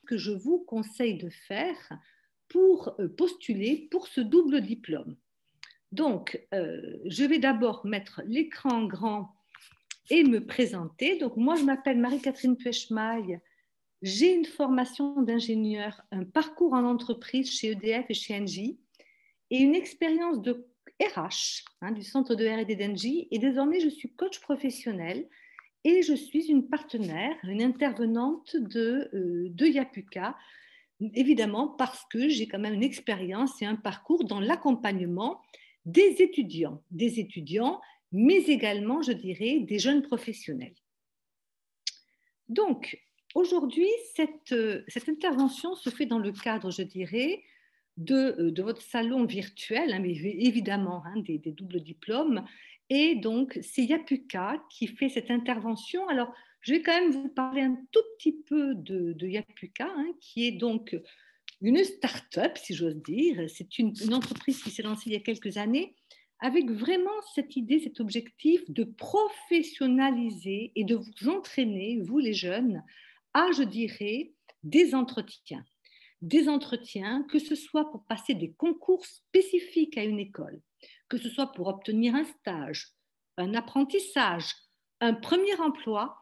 que je vous conseille de faire pour postuler pour ce double diplôme. Donc, je vais d'abord mettre l'écran grand et me présenter. Donc, moi, je m'appelle Marie-Catherine Puechmaille. J'ai une formation d'ingénieur, un parcours en entreprise chez EDF et chez Engie et une expérience de RH, du centre de R&D d'Engie. Et désormais, je suis coach professionnel et je suis une partenaire, une intervenante de Yapuka, évidemment parce que j'ai quand même une expérience et un parcours dans l'accompagnement des étudiants, mais également, je dirais, des jeunes professionnels. Donc, aujourd'hui, cette intervention se fait dans le cadre, je dirais, de votre salon virtuel, mais évidemment, des doubles diplômes. Et donc, c'est Yapuka qui fait cette intervention. Alors, je vais quand même vous parler un tout petit peu de Yapuka, qui est donc une start-up, si j'ose dire. C'est une entreprise qui s'est lancée il y a quelques années avec vraiment cette idée, cet objectif de professionnaliser et de vous entraîner, vous les jeunes, à, je dirais, des entretiens. Des entretiens, que ce soit pour passer des concours spécifiques à une école, que ce soit pour obtenir un stage, un apprentissage, un premier emploi.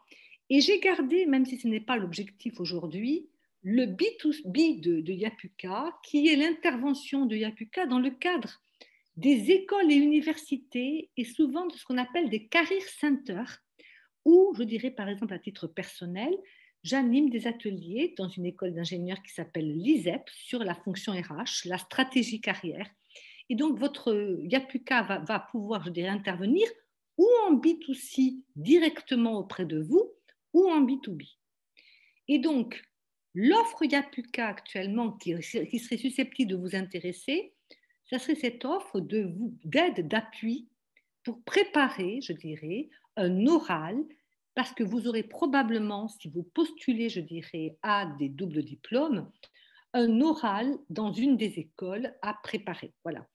Et j'ai gardé, même si ce n'est pas l'objectif aujourd'hui, le B2B de Yapuka, qui est l'intervention de Yapuka dans le cadre des écoles et universités et souvent de ce qu'on appelle des career centers, où, je dirais par exemple à titre personnel, j'anime des ateliers dans une école d'ingénieurs qui s'appelle l'ISEP sur la fonction RH, la stratégie carrière. Et donc, votre Yapuka va pouvoir, je dirais, intervenir ou en B2C directement auprès de vous ou en B2B. Et donc, l'offre Yapuka actuellement qui serait susceptible de vous intéresser, ça serait cette offre d'aide, d'appui pour préparer, je dirais, un oral, parce que vous aurez probablement, si vous postulez, je dirais, à des doubles diplômes, un oral dans une des écoles à préparer. Voilà.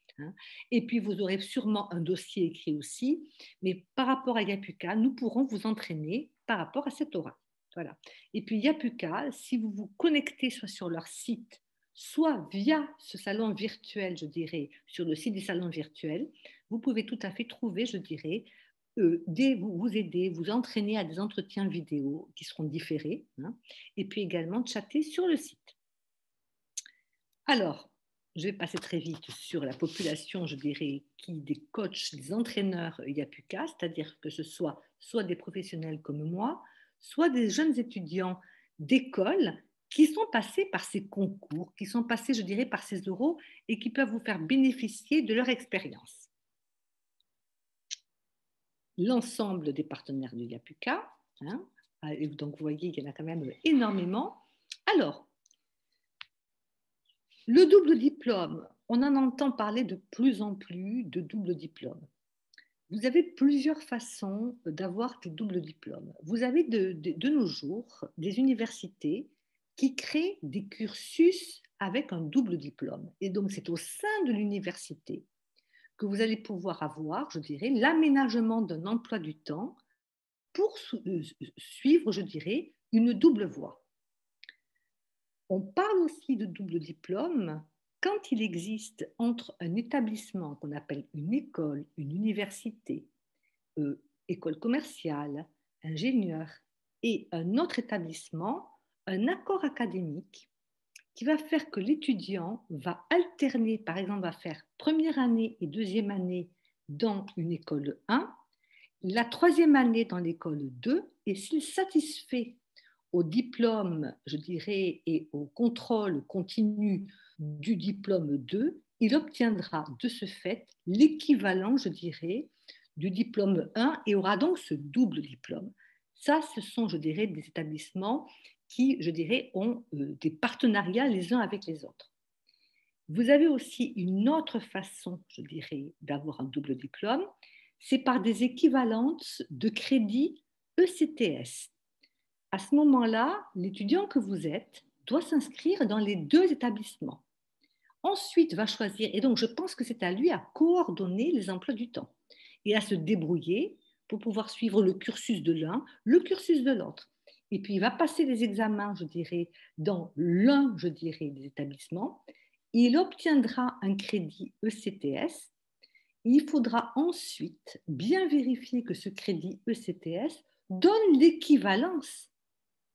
Et puis, vous aurez sûrement un dossier écrit aussi, mais par rapport à Yapuka, nous pourrons vous entraîner par rapport à cet oral. Voilà. Et puis, Yapuka, si vous vous connectez soit sur leur site, soit via ce salon virtuel, je dirais, sur le site du salon virtuel, vous pouvez tout à fait trouver, je dirais, vous aider, vous entraîner à des entretiens vidéo qui seront différés, et puis également chatter sur le site. Alors, je vais passer très vite sur la population, je dirais, des coachs, des entraîneurs Yapuka, c'est-à-dire que ce soit des professionnels comme moi, soit des jeunes étudiants d'école qui sont passés par ces concours, qui sont passés, je dirais, par ces oraux et qui peuvent vous faire bénéficier de leur expérience. L'ensemble des partenaires de Yapuka, donc vous voyez qu'il y en a quand même énormément. Alors, le double diplôme, on en entend parler de plus en plus de double diplôme. Vous avez plusieurs façons d'avoir des doubles diplômes. Vous avez de nos jours des universités qui créent des cursus avec un double diplôme. Et donc, c'est au sein de l'université que vous allez pouvoir avoir, je dirais, l'aménagement d'un emploi du temps pour suivre, je dirais, une double voie. On parle aussi de double diplôme quand il existe entre un établissement qu'on appelle une école, une université, école commerciale, ingénieur, et un autre établissement, un accord académique qui va faire que l'étudiant va alterner, par exemple, va faire première année et deuxième année dans une école 1, la troisième année dans l'école 2, et s'il satisfait au diplôme, je dirais, et au contrôle continu du diplôme 2, il obtiendra de ce fait l'équivalent, je dirais, du diplôme 1 et aura donc ce double diplôme. Ça, ce sont, je dirais, des établissements qui, je dirais, ont des partenariats les uns avec les autres. Vous avez aussi une autre façon, je dirais, d'avoir un double diplôme, c'est par des équivalences de crédits ECTS. À ce moment-là, l'étudiant que vous êtes doit s'inscrire dans les deux établissements. Ensuite, va choisir, et donc je pense que c'est à lui à coordonner les emplois du temps et à se débrouiller pour pouvoir suivre le cursus de l'un, le cursus de l'autre. et puis il va passer des examens, je dirais, dans l'un, je dirais, des établissements. Il obtiendra un crédit ECTS. Il faudra ensuite bien vérifier que ce crédit ECTS donne l'équivalence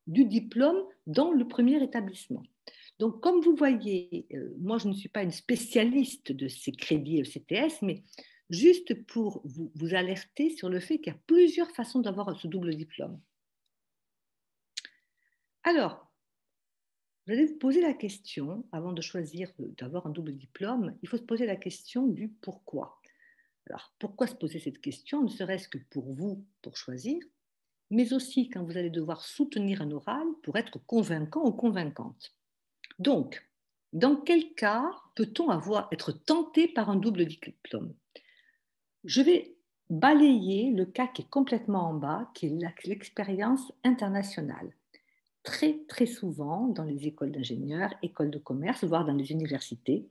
du diplôme dans le premier établissement. Donc, comme vous voyez, moi, je ne suis pas une spécialiste de ces crédits ECTS, mais juste pour vous alerter sur le fait qu'il y a plusieurs façons d'avoir ce double diplôme. Alors, vous allez vous poser la question, avant de choisir d'avoir un double diplôme, il faut se poser la question du pourquoi. Alors, pourquoi se poser cette question, ne serait-ce que pour vous, pour choisir, mais aussi quand vous allez devoir soutenir un oral pour être convaincant ou convaincante. Donc, dans quel cas peut-on être tenté par un double diplôme? Je vais balayer le cas qui est complètement en bas, qui est l'expérience internationale. Très, très souvent, dans les écoles d'ingénieurs, écoles de commerce, voire dans les universités,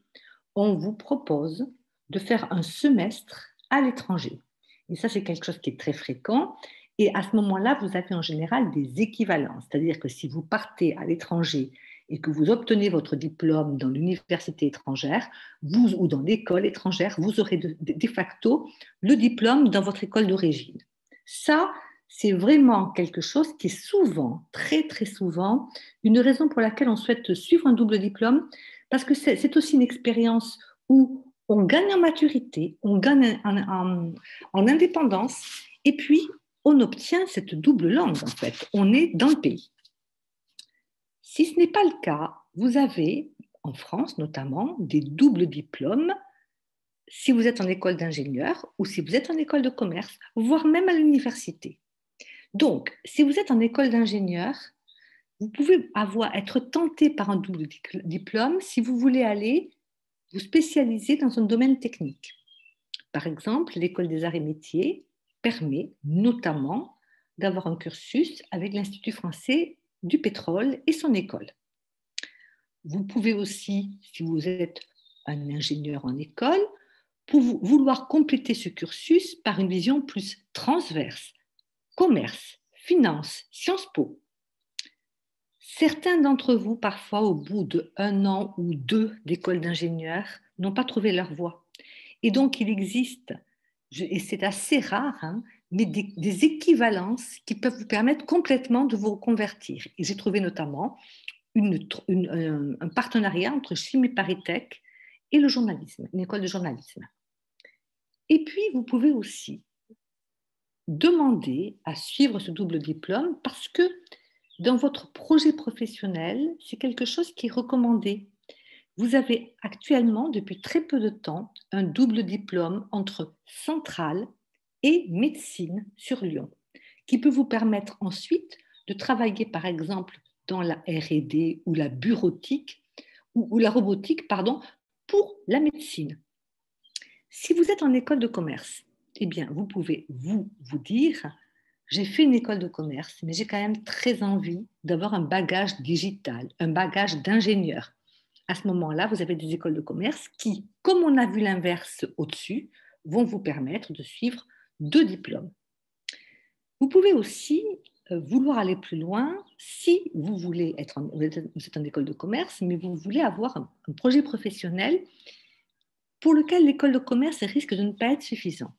on vous propose de faire un semestre à l'étranger. Et ça, c'est quelque chose qui est très fréquent. Et à ce moment-là, vous avez en général des équivalences. C'est-à-dire que si vous partez à l'étranger et que vous obtenez votre diplôme dans l'université étrangère ou dans l'école étrangère, vous aurez de facto le diplôme dans votre école d'origine. Ça, c'est vraiment quelque chose qui est souvent, très très souvent, une raison pour laquelle on souhaite suivre un double diplôme, parce que c'est aussi une expérience où on gagne en maturité, on gagne en indépendance, et puis on obtient cette double langue en fait. On est dans le pays. Si ce n'est pas le cas, vous avez, en France notamment, des doubles diplômes si vous êtes en école d'ingénieur ou si vous êtes en école de commerce, voire même à l'université. Donc, si vous êtes en école d'ingénieur, vous pouvez être tenté par un double diplôme si vous voulez aller vous spécialiser dans un domaine technique. Par exemple, l'école des arts et métiers permet notamment d'avoir un cursus avec l'Institut français du pétrole et son école. Vous pouvez aussi, si vous êtes un ingénieur en école, vouloir compléter ce cursus par une vision plus transverse, commerce, finance, Sciences Po. Certains d'entre vous, parfois, au bout d'1 an ou 2 d'école d'ingénieur, n'ont pas trouvé leur voie. Et donc, il existe, et c'est assez rare, hein, mais des équivalences qui peuvent vous permettre complètement de vous reconvertir. Et j'ai trouvé notamment un partenariat entre Chimie ParisTech et le journalisme, une école de journalisme. Et puis, vous pouvez aussi demander à suivre ce double diplôme parce que dans votre projet professionnel, c'est quelque chose qui est recommandé. Vous avez actuellement, depuis très peu de temps, un double diplôme entre Centrale et médecine sur Lyon, qui peut vous permettre ensuite de travailler, par exemple, dans la R&D ou la bureautique, ou la robotique, pardon, pour la médecine. Si vous êtes en école de commerce, eh bien, vous pouvez vous dire, j'ai fait une école de commerce, mais j'ai quand même très envie d'avoir un bagage digital, un bagage d'ingénieur. À ce moment-là, vous avez des écoles de commerce qui, comme on a vu l'inverse au-dessus, vont vous permettre de suivre 2 diplômes. Vous pouvez aussi vouloir aller plus loin si vous voulez vous êtes en école de commerce, mais vous voulez avoir un projet professionnel pour lequel l'école de commerce risque de ne pas être suffisante.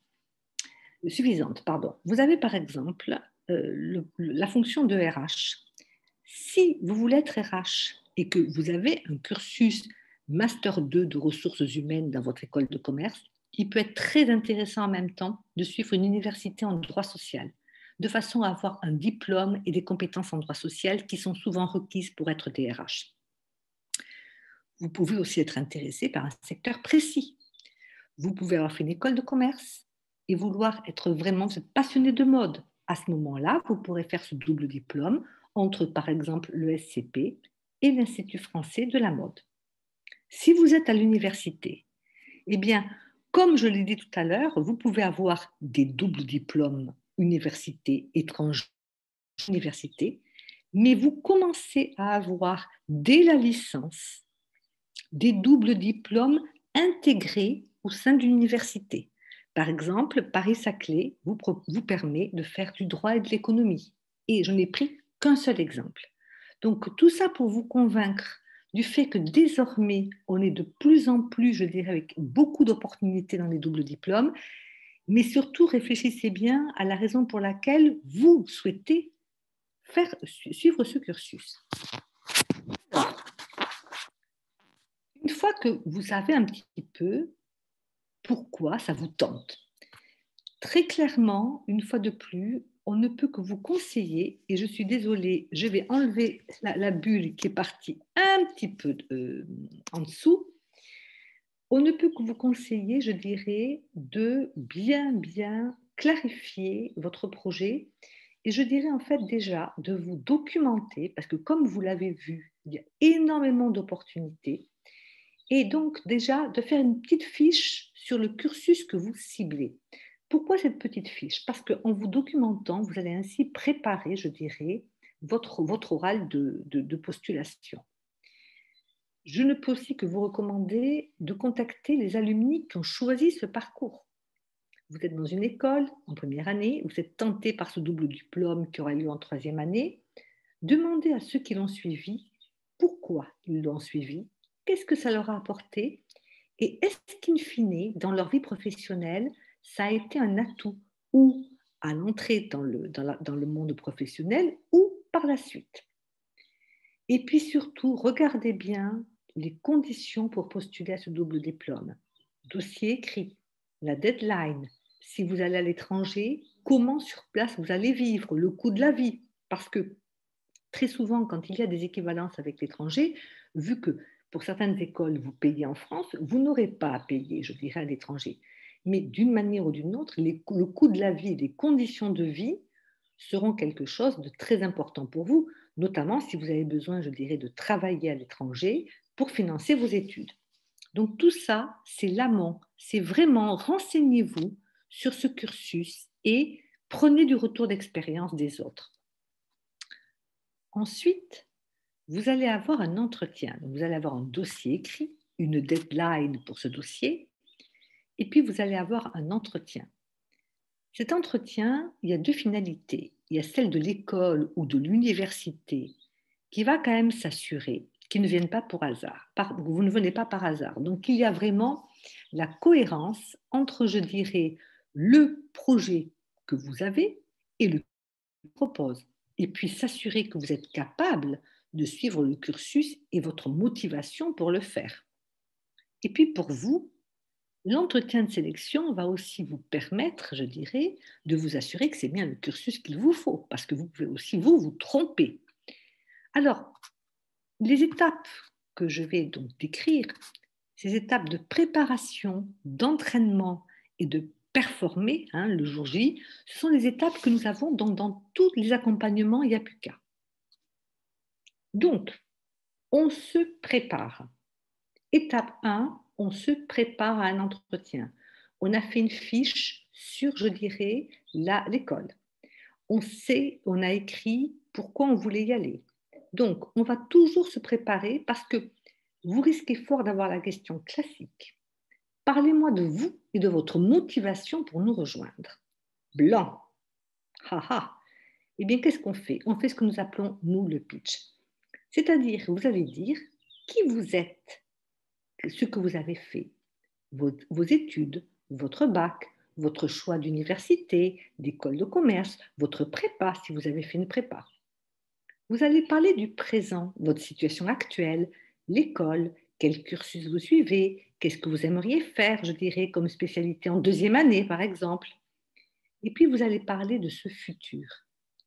Vous avez par exemple la fonction de RH. Si vous voulez être RH et que vous avez un cursus Master 2 de ressources humaines dans votre école de commerce, il peut être très intéressant en même temps de suivre une université en droit social, de façon à avoir un diplôme et des compétences en droit social qui sont souvent requises pour être DRH. Vous pouvez aussi être intéressé par un secteur précis. Vous pouvez avoir fait une école de commerce et vouloir être vraiment passionné de mode. À ce moment-là, vous pourrez faire ce double diplôme entre, par exemple, le SCP et l'Institut français de la mode. Si vous êtes à l'université, eh bien, comme je l'ai dit tout à l'heure, vous pouvez avoir des doubles diplômes université, étranger, université, mais vous commencez à avoir, dès la licence, des doubles diplômes intégrés au sein de l'université. Par exemple, Paris-Saclay vous permet de faire du droit et de l'économie. Et je n'ai pris qu'un seul exemple. Donc, tout ça pour vous convaincre du fait que désormais, on est de plus en plus, je dirais, avec beaucoup d'opportunités dans les doubles diplômes, mais surtout réfléchissez bien à la raison pour laquelle vous souhaitez suivre ce cursus. Une fois que vous savez un petit peu pourquoi ça vous tente, très clairement, une fois de plus, on ne peut que vous conseiller, et je suis désolée, je vais enlever la bulle qui est partie un petit peu en dessous. On ne peut que vous conseiller, je dirais, de bien clarifier votre projet. Et je dirais en fait déjà de vous documenter, parce que comme vous l'avez vu, il y a énormément d'opportunités. Et donc déjà de faire une petite fiche sur le cursus que vous ciblez. Pourquoi cette petite fiche? Parce qu'en vous documentant, vous allez ainsi préparer, je dirais, votre oral de postulation. Je ne peux aussi que vous recommander de contacter les alumni qui ont choisi ce parcours. Vous êtes dans une école en première année, vous êtes tenté par ce double diplôme qui aura lieu en troisième année. Demandez à ceux qui l'ont suivi pourquoi ils l'ont suivi, qu'est-ce que ça leur a apporté et est-ce qu'in fine, dans leur vie professionnelle, ça a été un atout ou à l'entrée dans le monde professionnel ou par la suite. Et puis surtout, regardez bien les conditions pour postuler à ce double diplôme. Dossier écrit, la deadline, si vous allez à l'étranger, comment sur place vous allez vivre, le coût de la vie. Parce que très souvent, quand il y a des équivalences avec l'étranger, vu que pour certaines écoles, vous payez en France, vous n'aurez pas à payer, je dirais, à l'étranger. Mais d'une manière ou d'une autre, le coût de la vie, les conditions de vie seront quelque chose de très important pour vous, notamment si vous avez besoin, je dirais, de travailler à l'étranger pour financer vos études. Donc tout ça, c'est l'amont, c'est vraiment renseignez-vous sur ce cursus et prenez du retour d'expérience des autres. Ensuite, vous allez avoir un entretien. Vous allez avoir un dossier écrit, une deadline pour ce dossier, et puis vous allez avoir un entretien. Cet entretien, il y a deux finalités. Il y a celle de l'école ou de l'université qui va quand même s'assurer qu'ils ne viennent pas pour hasard. Vous ne venez pas par hasard. Donc, il y a vraiment la cohérence entre, je dirais, le projet que vous avez et le propose. Et puis s'assurer que vous êtes capable de suivre le cursus et votre motivation pour le faire. Et puis pour vous, l'entretien de sélection va aussi vous permettre, je dirais, de vous assurer que c'est bien le cursus qu'il vous faut, parce que vous pouvez aussi vous tromper. Alors, les étapes que je vais donc décrire, ces étapes de préparation, d'entraînement et de performer le jour J, ce sont les étapes que nous avons dans tous les accompagnements IAPUCA. Donc, on se prépare. Étape 1, on se prépare à un entretien. On a fait une fiche sur, je dirais, l'école. On sait, on a écrit pourquoi on voulait y aller. Donc, on va toujours se préparer parce que vous risquez fort d'avoir la question classique. Parlez-moi de vous et de votre motivation pour nous rejoindre. Blanc. Haha. Eh bien, qu'est-ce qu'on fait? On fait ce que nous appelons, nous, le pitch. C'est-à-dire, vous allez dire qui vous êtes, ce que vous avez fait, vos études, votre bac, votre choix d'université, d'école de commerce, votre prépa, si vous avez fait une prépa. Vous allez parler du présent, votre situation actuelle, l'école, quel cursus vous suivez, qu'est-ce que vous aimeriez faire, je dirais, comme spécialité en deuxième année, par exemple. Et puis, vous allez parler de ce futur.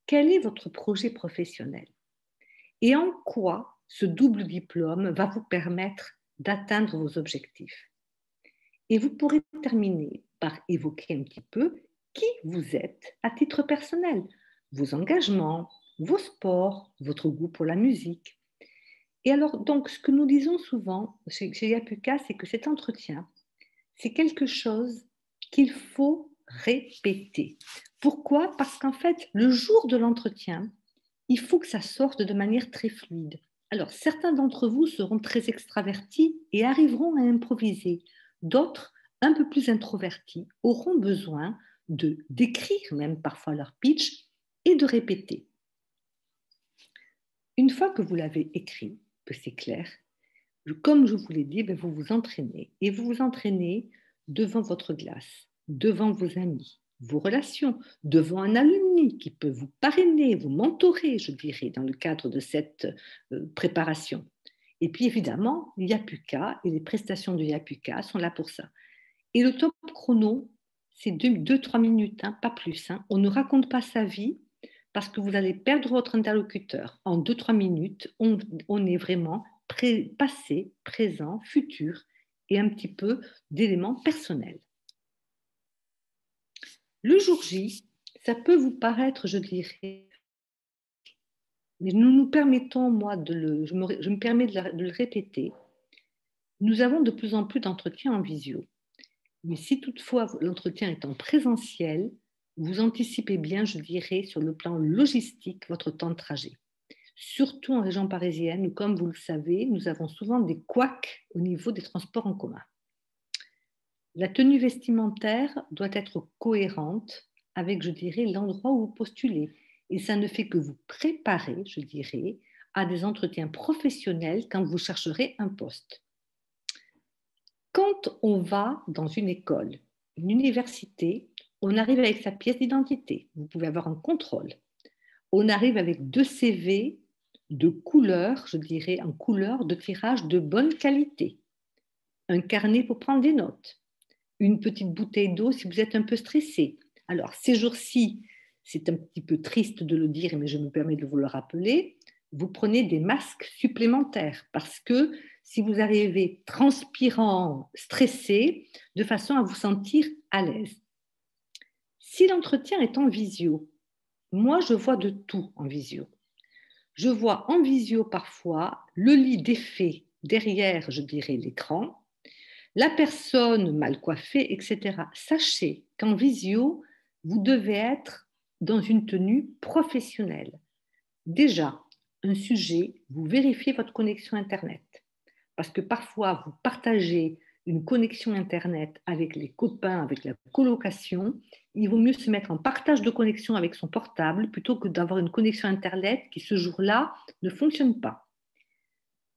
Quel est votre projet professionnel? Et en quoi ce double diplôme va vous permettre d'atteindre vos objectifs? Et vous pourrez terminer par évoquer un petit peu qui vous êtes à titre personnel, vos engagements, vos sports, votre goût pour la musique. Et alors, donc, ce que nous disons souvent chez IAPUCA, c'est que cet entretien, c'est quelque chose qu'il faut répéter. Pourquoi? Parce qu'en fait, le jour de l'entretien, il faut que ça sorte de manière très fluide. Alors, certains d'entre vous seront très extravertis et arriveront à improviser. D'autres, un peu plus introvertis, auront besoin d'écrire même parfois leur pitch et de répéter. Une fois que vous l'avez écrit, que c'est clair, comme je vous l'ai dit, vous vous entraînez. Et vous vous entraînez devant votre glace, devant vos amis, vos relations, devant un alumni qui peut vous parrainer, vous mentorer, je dirais, dans le cadre de cette préparation. Et puis évidemment, Yapuka et les prestations de Yapuka sont là pour ça. Et le top chrono, c'est 2-3 minutes, hein, pas plus. Hein. On ne raconte pas sa vie parce que vous allez perdre votre interlocuteur. En 2-3 minutes, on est vraiment passé, présent, futur et un petit peu d'éléments personnels. Le jour J, ça peut vous paraître, je dirais, mais nous nous permettons, je me permets de le répéter, nous avons de plus en plus d'entretiens en visio. Mais si toutefois l'entretien est en présentiel, vous anticipez bien, je dirais, sur le plan logistique, votre temps de trajet. Surtout en région parisienne, où, comme vous le savez, nous avons souvent des couacs au niveau des transports en commun. La tenue vestimentaire doit être cohérente avec, je dirais, l'endroit où vous postulez. Et ça ne fait que vous préparer, je dirais, à des entretiens professionnels quand vous chercherez un poste. Quand on va dans une école, une université, on arrive avec sa pièce d'identité. Vous pouvez avoir un contrôle. On arrive avec 2 CV de couleur, je dirais, en couleur de tirage de bonne qualité. Un carnet pour prendre des notes. Une petite bouteille d'eau si vous êtes un peu stressé. Alors, ces jours-ci, c'est un petit peu triste de le dire, mais je me permets de vous le rappeler, vous prenez des masques supplémentaires parce que si vous arrivez transpirant, stressé, de façon à vous sentir à l'aise. Si l'entretien est en visio, moi je vois de tout en visio. Je vois en visio parfois le lit défait derrière, je dirais, l'écran, la personne mal coiffée, etc. Sachez qu'en visio, vous devez être dans une tenue professionnelle. Déjà, un sujet, vous vérifiez votre connexion Internet. Parce que parfois, vous partagez une connexion Internet avec les copains, avec la colocation. Il vaut mieux se mettre en partage de connexion avec son portable plutôt que d'avoir une connexion Internet qui, ce jour-là, ne fonctionne pas.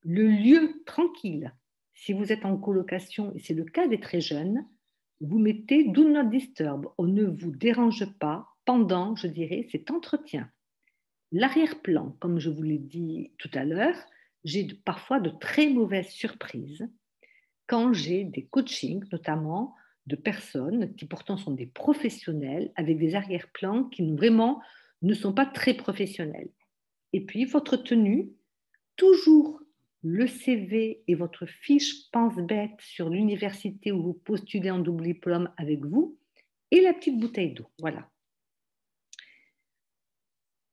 Le lieu tranquille, si vous êtes en colocation, et c'est le cas des très jeunes, vous mettez Do Not Disturb. On ne vous dérange pas pendant, je dirais, cet entretien. L'arrière-plan, comme je vous l'ai dit tout à l'heure, j'ai parfois de très mauvaises surprises quand j'ai des coachings, notamment de personnes qui pourtant sont des professionnels avec des arrière-plans qui vraiment ne sont pas très professionnels. Et puis, votre tenue, toujours le CV et votre fiche pense-bête sur l'université où vous postulez en double diplôme avec vous et la petite bouteille d'eau. Voilà.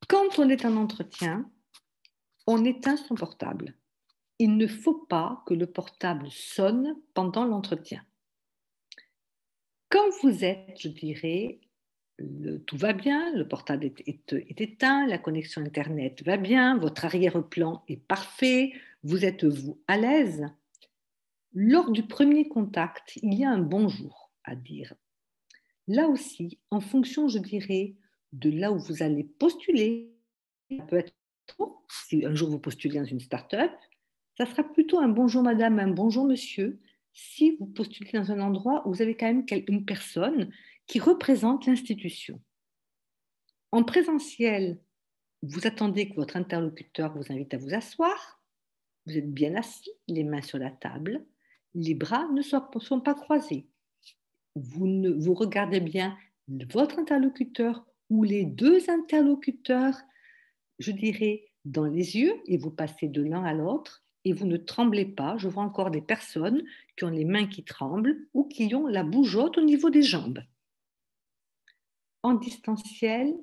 Quand on est en entretien, on éteint son portable. Il ne faut pas que le portable sonne pendant l'entretien. Quand vous êtes, je dirais, tout va bien, le portable est éteint, la connexion Internet va bien, votre arrière-plan est parfait, vous êtes vous à l'aise. Lors du premier contact, il y a un bonjour à dire. Là aussi, en fonction, je dirais, de là où vous allez postuler, ça peut être, si un jour vous postulez dans une start-up, ça sera plutôt un bonjour madame, un bonjour monsieur, si vous postulez dans un endroit où vous avez quand même une personne qui représente l'institution. En présentiel, vous attendez que votre interlocuteur vous invite à vous asseoir, vous êtes bien assis, les mains sur la table, les bras ne sont pas croisés. Vous regardez bien votre interlocuteur ou les 2 interlocuteurs, je dirais, dans les yeux et vous passez de l'un à l'autre et vous ne tremblez pas. Je vois encore des personnes qui ont les mains qui tremblent ou qui ont la bougeotte au niveau des jambes. En distanciel,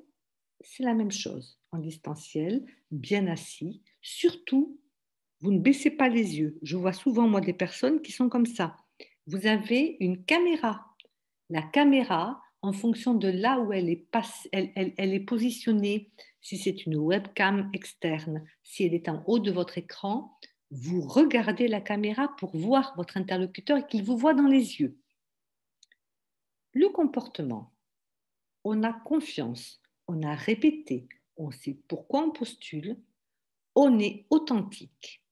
c'est la même chose. En distanciel, bien assis, surtout, vous ne baissez pas les yeux. Je vois souvent, moi, des personnes qui sont comme ça. Vous avez une caméra. La caméra, en fonction de là où elle est positionnée, si c'est une webcam externe, si elle est en haut de votre écran, vous regardez la caméra pour voir votre interlocuteur et qu'il vous voit dans les yeux. Le comportement, on a confiance, on a répété, on sait pourquoi on postule, On est authentique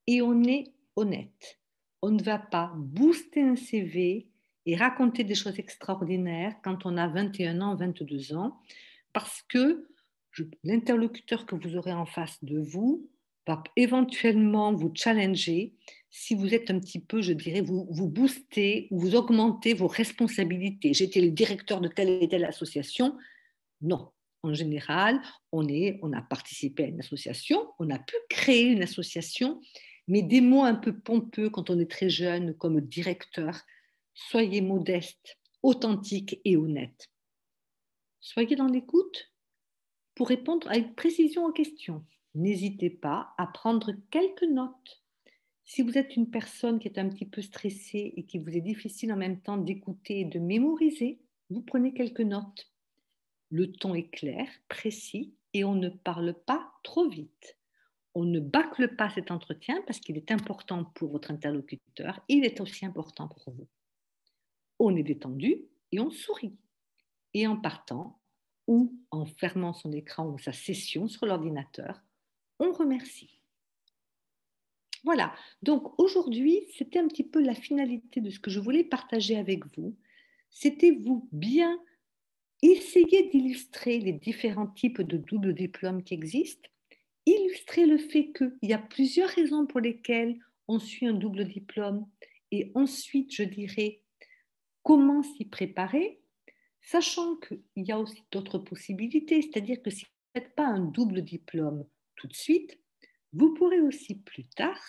et on est honnête. On ne va pas booster un CV et raconter des choses extraordinaires quand on a 21 ans, 22 ans, parce que l'interlocuteur que vous aurez en face de vous va éventuellement vous challenger si vous êtes un petit peu, je dirais, vous boostez ou vous augmentez vos responsabilités. J'étais le directeur de telle et telle association. Non. En général, on a participé à une association, on a pu créer une association, mais des mots un peu pompeux quand on est très jeune, comme directeur, soyez modeste, authentique et honnête. Soyez dans l'écoute pour répondre avec précision aux questions. N'hésitez pas à prendre quelques notes. Si vous êtes une personne qui est un petit peu stressée et qui vous est difficile en même temps d'écouter et de mémoriser, vous prenez quelques notes. Le ton est clair, précis et on ne parle pas trop vite. On ne bâcle pas cet entretien parce qu'il est important pour votre interlocuteur, il est aussi important pour vous. On est détendu et on sourit. Et en partant ou en fermant son écran ou sa session sur l'ordinateur, on remercie. Voilà, donc aujourd'hui, c'était un petit peu la finalité de ce que je voulais partager avec vous. C'était vous bien essayer d'illustrer les différents types de double diplôme qui existent, illustrer le fait qu'il y a plusieurs raisons pour lesquelles on suit un double diplôme et ensuite, je dirais, comment s'y préparer, sachant qu'il y a aussi d'autres possibilités, c'est-à-dire que si vous ne faites pas un double diplôme tout de suite, vous pourrez aussi plus tard,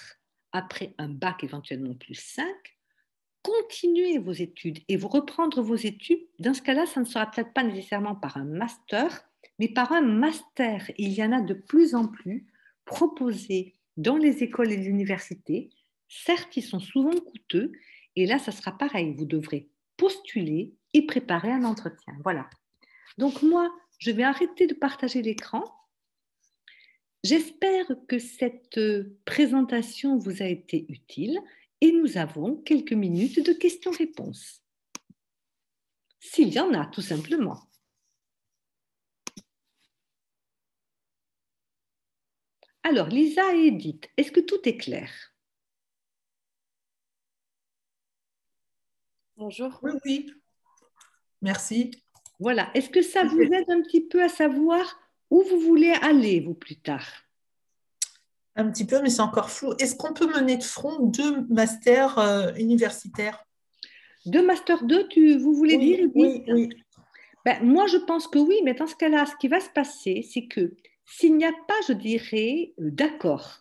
après un bac éventuellement plus 5, continuer vos études et vous reprendre vos études. Dans ce cas-là, ça ne sera peut-être pas nécessairement par un master, mais par un master. Il y en a de plus en plus proposés dans les écoles et les universités. Certes, ils sont souvent coûteux, et là, ça sera pareil. Vous devrez postuler et préparer un entretien. Voilà. Donc moi, je vais arrêter de partager l'écran. J'espère que cette présentation vous a été utile et nous avons quelques minutes de questions-réponses. S'il y en a, tout simplement. Alors, Lisa et Edith, est-ce que tout est clair? Bonjour. Oui, oui, merci. Voilà. Est-ce que ça vous aide un petit peu à savoir où vous voulez aller, vous, plus tard? Un petit peu, mais c'est encore flou. Est-ce qu'on peut mener de front deux masters universitaires? De Master 2, vous voulez dire, Oui, Edith? oui, oui. Ben, moi, je pense que oui, mais dans ce cas-là, ce qui va se passer, c'est que s'il n'y a pas, je dirais, d'accord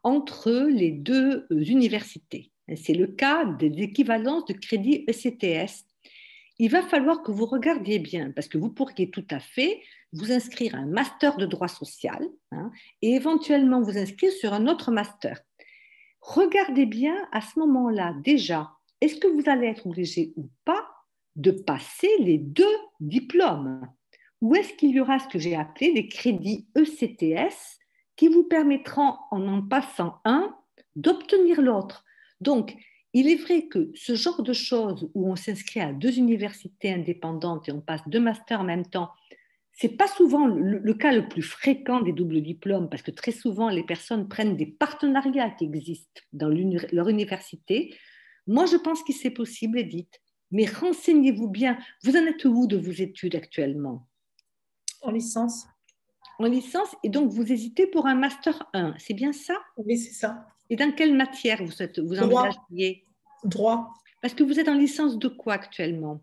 entre les deux universités, c'est le cas des équivalences de crédit ECTS, il va falloir que vous regardiez bien, parce que vous pourriez tout à fait vous inscrire à un master de droit social et éventuellement vous inscrire sur un autre master. Regardez bien à ce moment-là déjà, est-ce que vous allez être obligé ou pas de passer les deux diplômes? Ou est-ce qu'il y aura ce que j'ai appelé des crédits ECTS qui vous permettront, en passant un, d'obtenir l'autre? Donc, il est vrai que ce genre de choses où on s'inscrit à deux universités indépendantes et on passe deux masters en même temps, c'est pas souvent le cas le plus fréquent des doubles diplômes parce que très souvent les personnes prennent des partenariats qui existent dans leur université. Moi, je pense que c'est possible, Edith, mais renseignez-vous bien. Vous en êtes où de vos études actuellement? En licence? En licence, et donc vous hésitez pour un master 1, c'est bien ça? Oui, c'est ça. Et dans quelle matière vous Droit, envisageriez? droit, Parce que vous êtes en licence de quoi actuellement?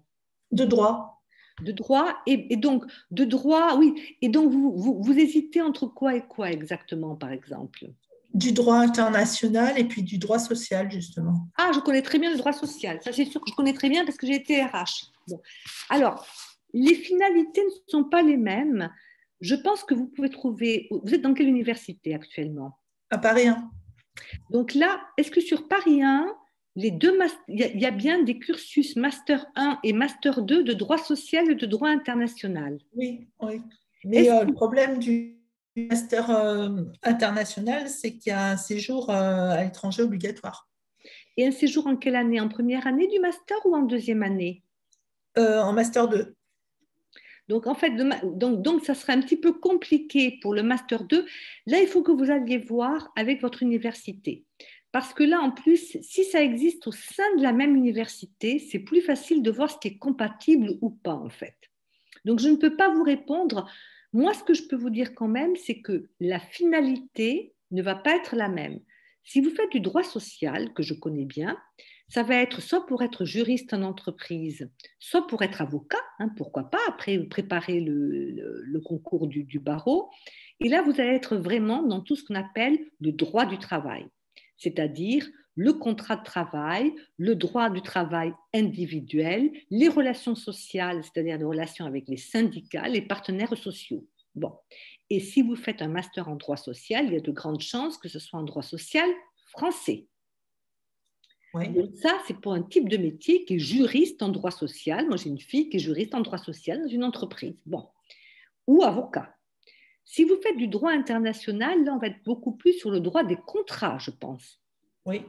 de droit. De droit, et donc de droit, oui. Et donc vous hésitez entre quoi exactement, par exemple? Du droit international et puis du droit social, justement. Ah, je connais très bien le droit social. Ça, c'est sûr que je connais très bien parce que j'ai été RH. Bon. Alors, les finalités ne sont pas les mêmes. Je pense que vous pouvez trouver. Vous êtes dans quelle université actuellement? À Paris 1. Donc là, est-ce que sur Paris 1, il y a bien des cursus Master 1 et Master 2 de droit social et de droit international? Oui, oui. Mais Est-ce le problème du master international, c'est qu'il y a un séjour à l'étranger obligatoire. Et un séjour en quelle année? En première année du master ou en deuxième année? En master 2. Donc, en fait, donc, ça serait un petit peu compliqué pour le Master 2. Là, il faut que vous alliez voir avec votre université. Parce que là, en plus, si ça existe au sein de la même université, c'est plus facile de voir ce qui est compatible ou pas, en fait. Donc, je ne peux pas vous répondre. Moi, ce que je peux vous dire quand même, c'est que la finalité ne va pas être la même. Si vous faites du droit social, que je connais bien, ça va être soit pour être juriste en entreprise, soit pour être avocat, hein, pourquoi pas, après préparer le concours du barreau. Et là, vous allez être vraiment dans tout ce qu'on appelle le droit du travail, c'est-à-dire le contrat de travail, le droit du travail individuel, les relations sociales, c'est-à-dire les relations avec les syndicats, les partenaires sociaux. Bon. Et si vous faites un master en droit social, il y a de grandes chances que ce soit en droit social français. Oui. Donc ça, c'est pour un type de métier qui est juriste en droit social. Moi, j'ai une fille qui est juriste en droit social dans une entreprise. Bon. Ou avocat. Si vous faites du droit international, là, on va être beaucoup plus sur le droit des contrats, je pense. Oui.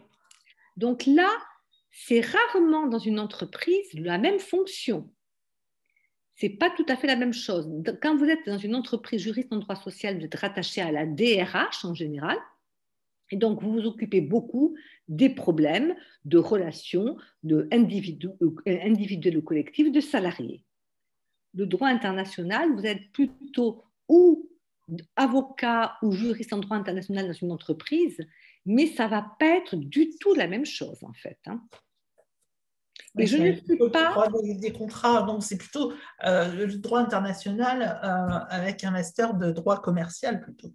Donc là, c'est rarement dans une entreprise la même fonction. C'est pas tout à fait la même chose. Quand vous êtes dans une entreprise juriste en droit social, vous êtes rattaché à la DRH en général. Et donc, vous vous occupez beaucoup des problèmes de relations de individuels ou collectifs de salariés. Le droit international, vous êtes plutôt ou avocat ou juriste en droit international dans une entreprise, mais ça ne va pas être du tout la même chose, en fait. Hein. Et je ne sais pas... Le droit des contrats, donc c'est plutôt le droit international avec un master de droit commercial plutôt.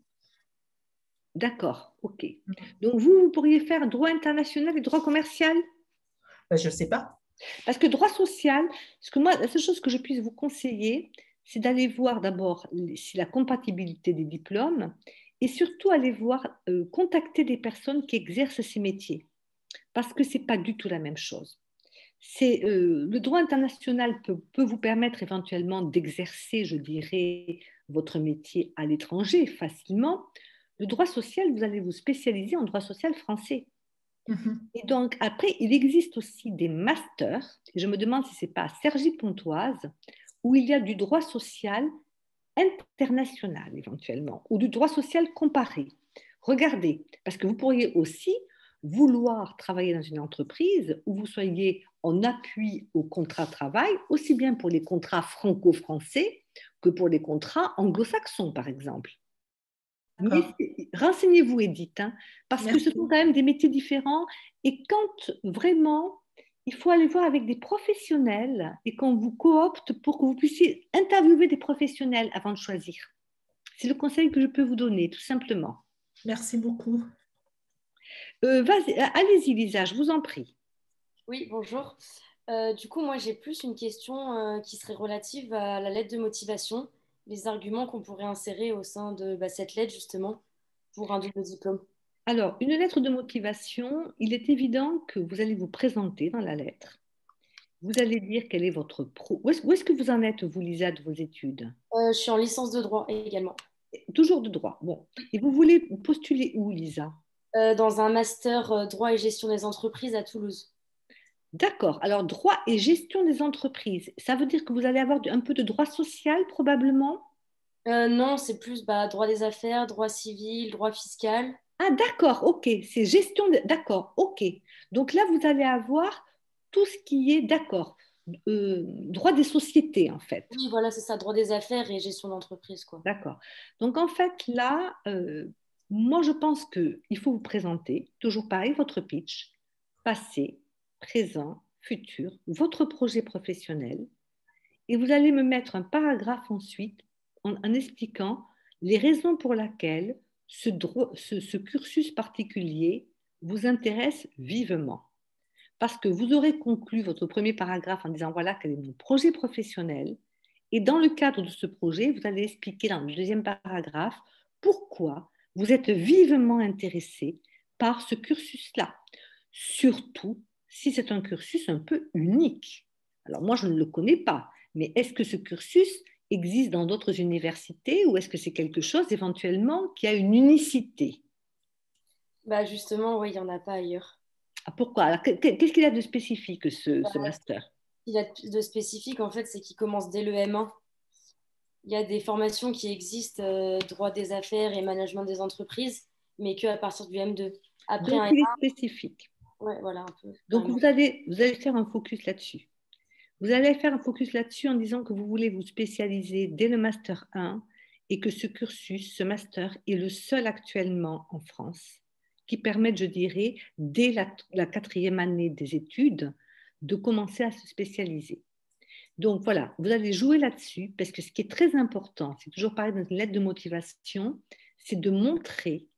D'accord, ok. Donc vous pourriez faire droit international et droit commercial? Je ne sais pas. Parce que droit social, parce que moi, la seule chose que je puisse vous conseiller, c'est d'aller voir d'abord si la compatibilité des diplômes et surtout aller voir, contacter des personnes qui exercent ces métiers. Parce que ce n'est pas du tout la même chose. Le droit international peut vous permettre éventuellement d'exercer, je dirais, votre métier à l'étranger facilement. Le droit social, vous allez vous spécialiser en droit social français. Et donc, après, il existe aussi des masters, et je me demande si ce n'est pas à Cergy-Pontoise, où il y a du droit social international éventuellement, ou du droit social comparé. Regardez, parce que vous pourriez aussi vouloir travailler dans une entreprise où vous soyez en appui au contrat de travail, aussi bien pour les contrats franco-français que pour les contrats anglo-saxons, par exemple. Mais renseignez-vous, Edith, hein, parce que ce sont quand même des métiers différents. Et quand vraiment, il faut aller voir avec des professionnels et qu'on vous coopte pour que vous puissiez interviewer des professionnels avant de choisir. C'est le conseil que je peux vous donner, tout simplement. Merci beaucoup. Allez-y, Lisa, je vous en prie. Oui, bonjour. Du coup, moi, j'ai plus une question qui serait relative à la lettre de motivation, les arguments qu'on pourrait insérer au sein de cette lettre, justement, pour un double diplôme. Alors, une lettre de motivation, il est évident que vous allez vous présenter dans la lettre. Vous allez dire quel est votre pro. Où est-ce que vous en êtes, vous, Lisa, de vos études? Je suis en licence de droit également. Toujours de droit. Bon. Et vous voulez postuler où, Lisa? Dans un master droit et gestion des entreprises à Toulouse. D'accord. Alors, droit et gestion des entreprises, ça veut dire que vous allez avoir un peu de droit social, probablement? Non, c'est plus droit des affaires, droit civil, droit fiscal. Ah, d'accord, ok. C'est gestion de... D'accord, ok. Donc là, vous allez avoir tout ce qui est, d'accord, droit des sociétés, en fait. Oui, voilà, c'est ça, droit des affaires et gestion d'entreprise, quoi. D'accord. Donc, en fait, là, moi, je pense qu'il faut vous présenter, toujours pareil, votre pitch, passé, présent, futur, votre projet professionnel, et vous allez me mettre un paragraphe ensuite en expliquant les raisons pour lesquelles ce cursus particulier vous intéresse vivement. Parce que vous aurez conclu votre premier paragraphe en disant voilà quel est mon projet professionnel. Et dans le cadre de ce projet, vous allez expliquer dans le deuxième paragraphe pourquoi vous êtes vivement intéressé par ce cursus-là. Surtout si c'est un cursus un peu unique. Alors moi, je ne le connais pas, mais est-ce que ce cursus existe dans d'autres universités ou est-ce que c'est quelque chose éventuellement qui a une unicité? Justement, oui, il n'y en a pas ailleurs. Ah, pourquoi? Alors, qu'est-ce qu'il a de spécifique, ce master? Ce qu'il y a de spécifique, en fait, c'est qu'il commence dès le M1. il y a des formations qui existent, droit des affaires et management des entreprises, mais qu'à partir du M2. Après, Donc, il est spécifique. ouais, voilà, un peu. Donc, vous allez faire un focus là-dessus. Vous allez faire un focus là-dessus en disant que vous voulez vous spécialiser dès le Master 1 et que ce cursus, ce Master, est le seul actuellement en France qui permette, je dirais, dès la 4e année des études, de commencer à se spécialiser. Donc voilà, vous allez jouer là-dessus parce que ce qui est très important, c'est toujours pareil dans une lettre de motivation, c'est de montrer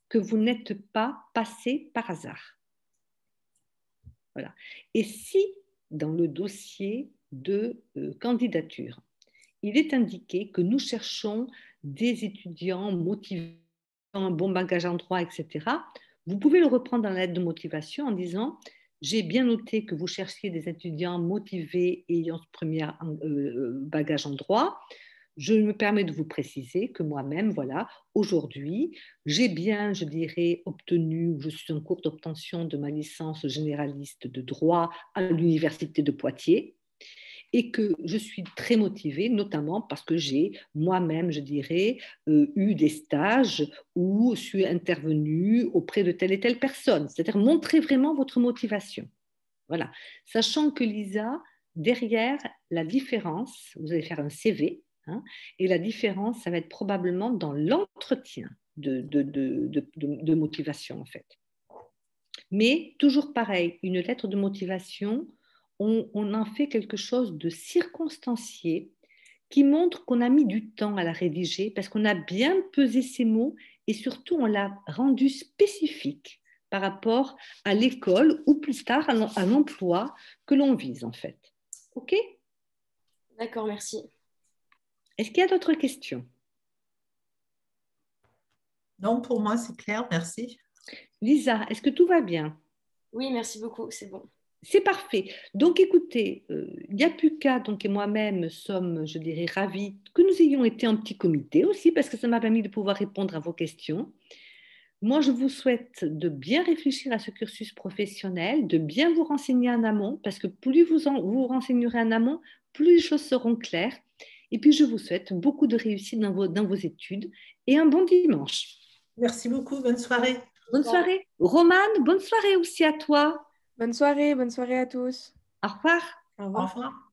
que vous n'êtes pas passé par hasard. Voilà. Et si dans le dossier de candidature, il est indiqué que nous cherchons des étudiants motivés, un bon bagage en droit, etc., vous pouvez le reprendre dans la lettre de motivation en disant « J'ai bien noté que vous cherchiez des étudiants motivés et ayant ce premier bagage en droit. Je me permets de vous préciser que moi-même, voilà, aujourd'hui, j'ai bien, je dirais, obtenu, je suis en cours d'obtention de ma licence généraliste de droit à l'Université de Poitiers et que je suis très motivée, notamment parce que j'ai moi-même, je dirais, eu des stages où je suis intervenue auprès de telle et telle personne. C'est-à-dire montrer vraiment votre motivation. Voilà. Sachant que Lisa, derrière la différence, vous allez faire un CV, hein, et la différence, ça va être probablement dans l'entretien de motivation, en fait. Mais toujours pareil, une lettre de motivation, on en fait quelque chose de circonstancié qui montre qu'on a mis du temps à la rédiger parce qu'on a bien pesé ses mots et surtout on l'a rendu spécifique par rapport à l'école ou plus tard à l'emploi que l'on vise en fait. OK? D'accord, merci. Est-ce qu'il y a d'autres questions? Non, pour moi, c'est clair, merci. Lisa, est-ce que tout va bien? Oui, merci beaucoup, c'est bon. C'est parfait. Donc, écoutez, Yapuka donc, et moi-même sommes, je dirais, ravis que nous ayons été un petit comité aussi, parce que ça m'a permis de pouvoir répondre à vos questions. Moi, je vous souhaite de bien réfléchir à ce cursus professionnel, de bien vous renseigner en amont, parce que plus vous renseignerez en amont, plus les choses seront claires. Et puis, je vous souhaite beaucoup de réussite dans vos études et un bon dimanche. Merci beaucoup, bonne soirée. Bonne soirée. Romane, bonne soirée aussi à toi. Bonne soirée à tous. Au revoir. Au Au revoir. revoir.